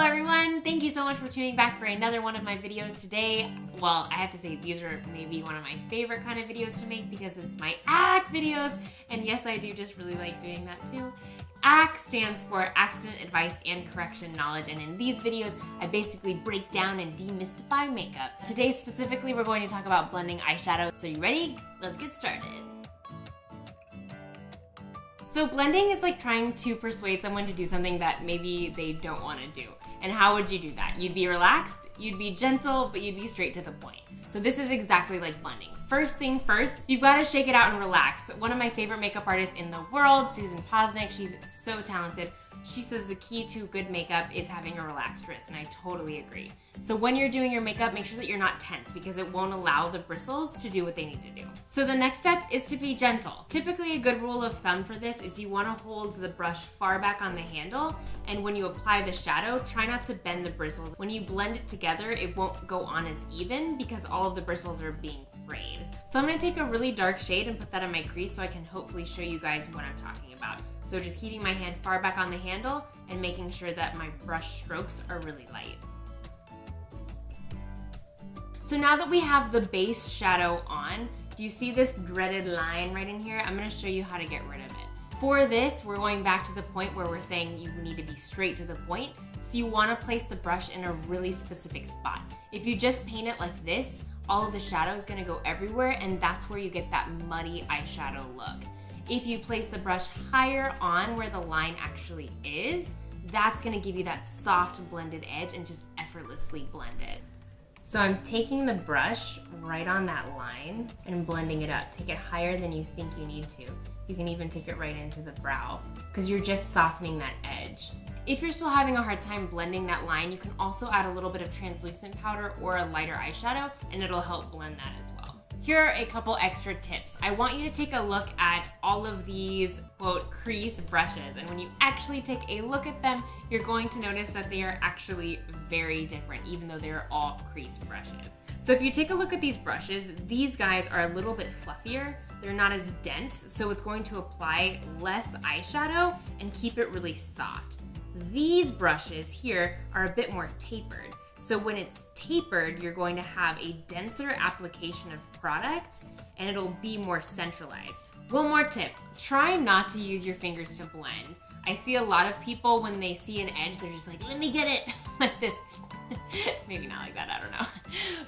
everyone, thank you so much for tuning back for another one of my videos today. Well, I have to say these are maybe one of my favorite kind of videos to make because it's my ACK videos, and yes, I do just really like doing that too. ACK stands for Accident, Advice, and Correction Knowledge, and in these videos, I basically break down and demystify makeup. Today specifically, we're going to talk about blending eyeshadow. So you ready? Let's get started. So blending is like trying to persuade someone to do something that maybe they don't want to do. And how would you do that? You'd be relaxed, you'd be gentle, but you'd be straight to the point. So this is exactly like blending. First thing first, you've got to shake it out and relax. One of my favorite makeup artists in the world, Susan Posnick, she's so talented. She says the key to good makeup is having a relaxed wrist, and I totally agree. So when you're doing your makeup, make sure that you're not tense because it won't allow the bristles to do what they need to do. So the next step is to be gentle. Typically a good rule of thumb for this is you want to hold the brush far back on the handle, and when you apply the shadow, try not to bend the bristles. When you blend it together, it won't go on as even because all of the bristles are being frayed. So I'm going to take a really dark shade and put that on my crease so I can hopefully show you guys what I'm talking about. So just keeping my hand far back on the handle and making sure that my brush strokes are really light. So now that we have the base shadow on, do you see this dreaded line right in here? I'm going to show you how to get rid of it. For this, we're going back to the point where we're saying you need to be straight to the point. So you want to place the brush in a really specific spot. If you just paint it like this, all of the shadow is going to go everywhere, and that's where you get that muddy eyeshadow look. If you place the brush higher on where the line actually is, that's going to give you that soft blended edge and just effortlessly blend it. So I'm taking the brush right on that line and blending it up. Take it higher than you think you need to. You can even take it right into the brow because you're just softening that edge. If you're still having a hard time blending that line, you can also add a little bit of translucent powder or a lighter eyeshadow, and it'll help blend that as well. Here are a couple extra tips. I want you to take a look at all of these, quote, crease brushes, and when you actually take a look at them, you're going to notice that they are actually very different, even though they're all crease brushes. So if you take a look at these brushes, these guys are a little bit fluffier. They're not as dense, so it's going to apply less eyeshadow and keep it really soft. These brushes here are a bit more tapered. So when it's tapered, you're going to have a denser application of product and it'll be more centralized. One more tip, try not to use your fingers to blend. I see a lot of people when they see an edge, they're just like, let me get it, like this. Maybe not like that, I don't know.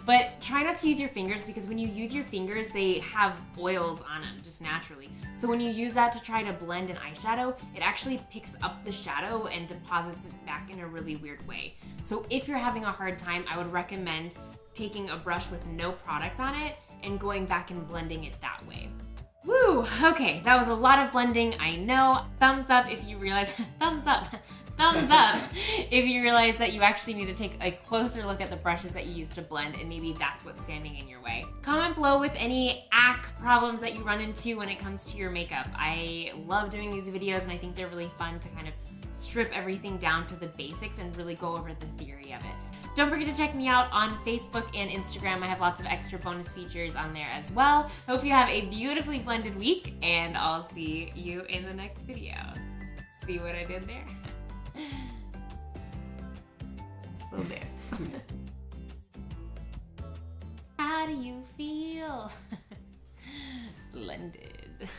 But try not to use your fingers because when you use your fingers, they have oils on them just naturally. So when you use that to try to blend an eyeshadow, it actually picks up the shadow and deposits it back in a really weird way. So if you're having a hard time, I would recommend taking a brush with no product on it and going back and blending it that way. Woo, okay, that was a lot of blending, I know. Thumbs up if you realize, thumbs up if you realize that you actually need to take a closer look at the brushes that you use to blend and maybe that's what's standing in your way. Comment below with any ACK problems that you run into when it comes to your makeup. I love doing these videos and I think they're really fun to kind of strip everything down to the basics and really go over the theory of it. Don't forget to check me out on Facebook and Instagram. I have lots of extra bonus features on there as well. Hope you have a beautifully blended week, and I'll see you in the next video. See what I did there? Little dance. How do you feel? Blended.